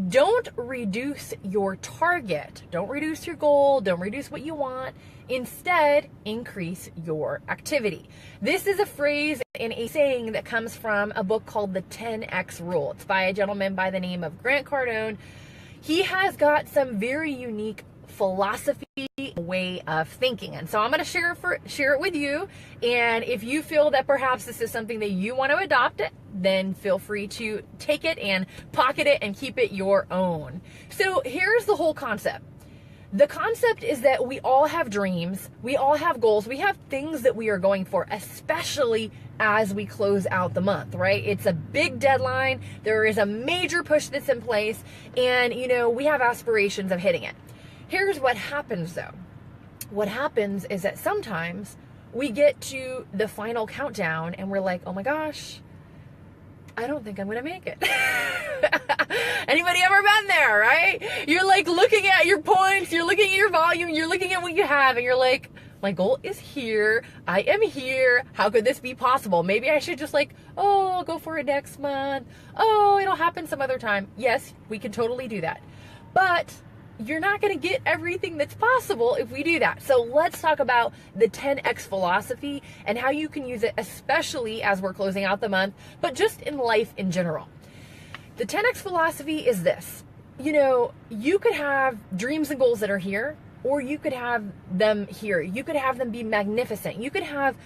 Don't reduce your target. Don't reduce your goal. Don't reduce what you want. Instead, increase your activity. This is a phrase and a saying that comes from a book called The 10X Rule. It's by a gentleman by the name of Grant Cardone. He has got some very unique philosophy, way of thinking. And so I'm going to share it with you. And if you feel that perhaps this is something that you want to adopt it, then feel free to take it and pocket it and keep it your own. So here's the whole concept. The concept is that we all have dreams, we all have goals, we have things that we are going for, especially as we close out the month, right? It's a big deadline, there is a major push that's in place, and we have aspirations of hitting it. Here's what happens though. What happens is that sometimes we get to the final countdown and we're like, oh my gosh, I don't think I'm going to make it. Anybody ever been there, right? You're like looking at your points, you're looking at your volume, you're looking at what you have, and you're like, my goal is here. I am here. How could this be possible? Maybe I should just I'll go for it next month. Oh, it'll happen some other time. Yes, we can totally do that. But you're not going to get everything that's possible if we do that. So let's talk about the 10X philosophy and how you can use it, especially as we're closing out the month, but just in life in general. The 10X philosophy is this. You could have dreams and goals that are here, or you could have them here. You could have them be magnificent. You could have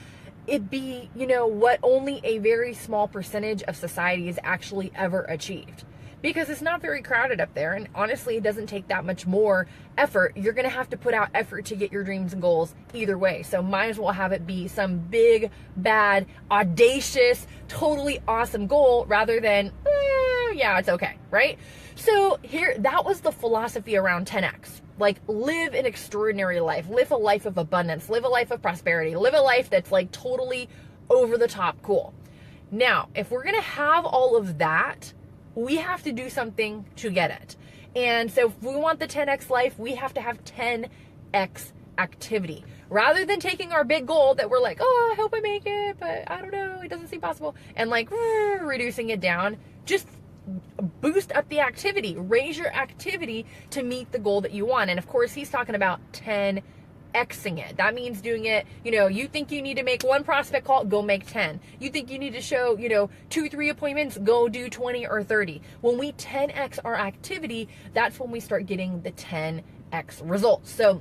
it be, what only a very small percentage of society has actually ever achieved. Because it's not very crowded up there, and honestly, it doesn't take that much more effort. You're going to have to put out effort to get your dreams and goals either way. So might as well have it be some big, bad, audacious, totally awesome goal rather than, yeah, it's okay, right? So that was the philosophy around 10X. Live an extraordinary life. Live a life of abundance. Live a life of prosperity. Live a life that's totally over the top cool. Now, if we're going to have all of that, we have to do something to get it. And so if we want the 10X life, we have to have 10X activity. Rather than taking our big goal that we're like, oh, I hope I make it, but I don't know, it doesn't seem possible, and reducing it down, just boost up the activity, raise your activity to meet the goal that you want. And of course, he's talking about 10Xing it. That means doing it, you think you need to make one prospect call, go make 10. You think you need to show, 2-3 appointments, go do 20 or 30. When we 10X our activity, that's when we start getting the 10X results. So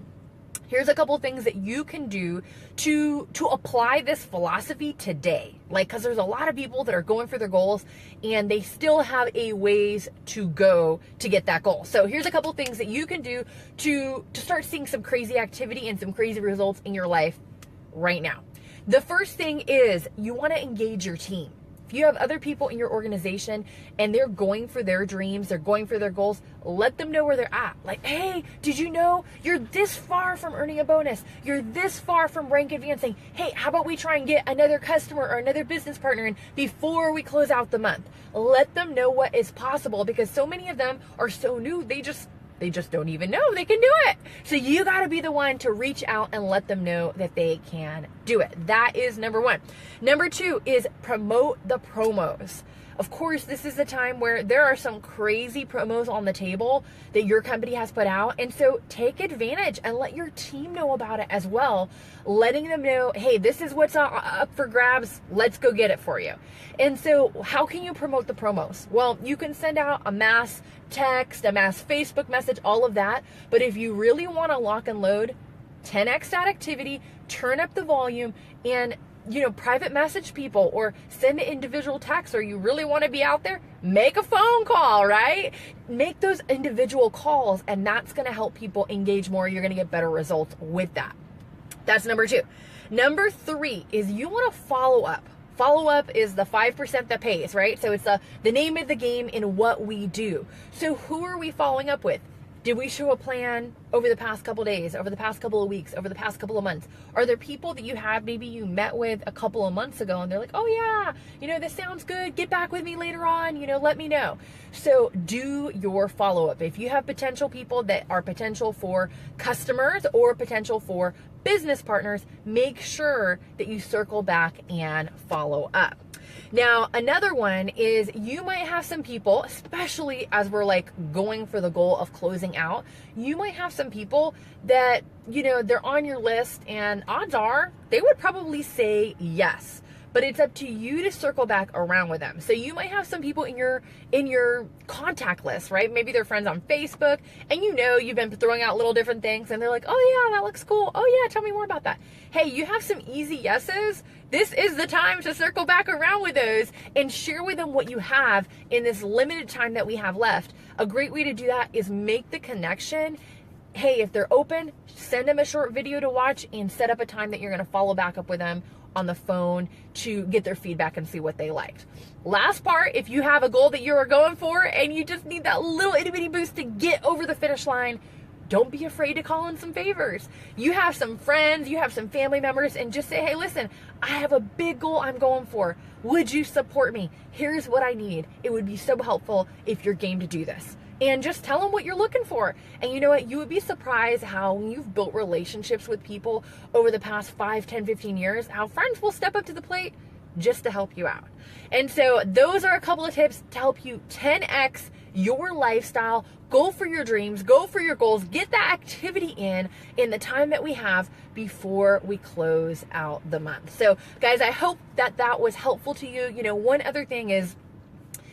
here's a couple things that you can do to apply this philosophy today. Because there's a lot of people that are going for their goals and they still have a ways to go to get that goal. So here's a couple things that you can do to start seeing some crazy activity and some crazy results in your life right now. The first thing is you want to engage your team. If you have other people in your organization and they're going for their dreams, they're going for their goals, let them know where they're at. Hey, did you know you're this far from earning a bonus? You're this far from rank advancing. Hey, how about we try and get another customer or another business partner in before we close out the month? Let them know what is possible, because so many of them are so new, they just don't even know they can do it. So you got to be the one to reach out and let them know that they can do it. That is number one. Number two is promote the promos. Of course, this is the time where there are some crazy promos on the table that your company has put out. And so take advantage and let your team know about it as well. Letting them know, hey, this is what's up for grabs. Let's go get it for you. And so how can you promote the promos? Well, you can send out a mass text, a mass Facebook message, all of that. But if you really want to lock and load, 10X that activity, turn up the volume, and private message people or send an individual text, or you really want to be out there, make a phone call, right? Make those individual calls, and that's going to help people engage more. You're going to get better results with that. That's number two. Number three is you want to follow up. Follow up is the 5% that pays, right? So it's the name of the game in what we do. So who are we following up with? Did we show a plan over the past couple days, over the past couple of weeks, over the past couple of months? Are there people that you have, maybe you met with a couple of months ago and they're like, oh yeah, this sounds good. Get back with me later on, let me know. So do your follow-up. If you have potential people that are potential for customers or potential for business partners, make sure that you circle back and follow up. Now, another one is you might have some people, especially as we're like going for the goal of closing out, you might have some people that, they're on your list and odds are they would probably say yes. But it's up to you to circle back around with them. So you might have some people in your contact list, right? Maybe they're friends on Facebook and you've been throwing out little different things and they're like, oh yeah, that looks cool. Oh yeah, tell me more about that. Hey, you have some easy yeses. This is the time to circle back around with those and share with them what you have in this limited time that we have left. A great way to do that is make the connection. Hey, if they're open, send them a short video to watch and set up a time that you're going to follow back up with them on the phone to get their feedback and see what they liked. Last part, if you have a goal that you are going for and you just need that little itty bitty boost to get over the finish line, don't be afraid to call in some favors. You have some friends, you have some family members, and just say, hey, listen, I have a big goal I'm going for. Would you support me? Here's what I need. It would be so helpful if you're game to do this. And just tell them what you're looking for. And you know what? You would be surprised how when you've built relationships with people over the past 5, 10, 15 years, how friends will step up to the plate just to help you out. And so those are a couple of tips to help you 10x your lifestyle, go for your dreams, go for your goals, get that activity in the time that we have before we close out the month. So guys, I hope that was helpful to you. One other thing is,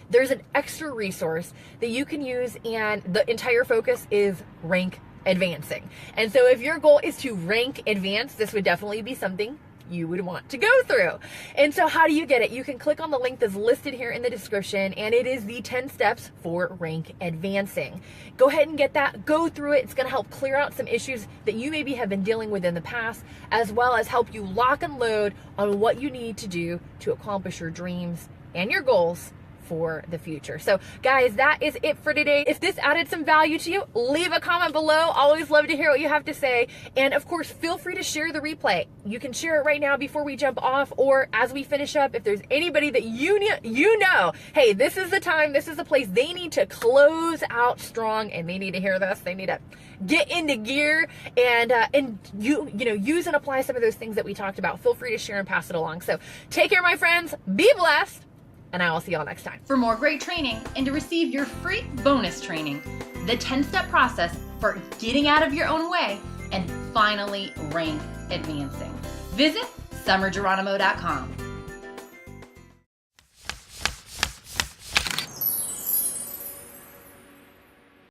there's an extra resource that you can use, and the entire focus is rank advancing. And so if your goal is to rank advance, this would definitely be something you would want to go through. And so how do you get it? You can click on the link that's listed here in the description, and it is the 10 steps for rank advancing. Go ahead and get that, go through it. It's going to help clear out some issues that you maybe have been dealing with in the past, as well as help you lock and load on what you need to do to accomplish your dreams and your goals for the future. So guys, that is it for today. If this added some value to you, leave a comment below. Always love to hear what you have to say. And of course, feel free to share the replay. You can share it right now before we jump off, or as we finish up, if there's anybody that you know, hey, this is the time, this is the place they need to close out strong, and they need to hear this. They need to get into gear and use and apply some of those things that we talked about. Feel free to share and pass it along. So take care, my friends. Be blessed. And I will see y'all next time. For more great training and to receive your free bonus training, the 10-step process for getting out of your own way and finally rank advancing, visit summergeronimo.com.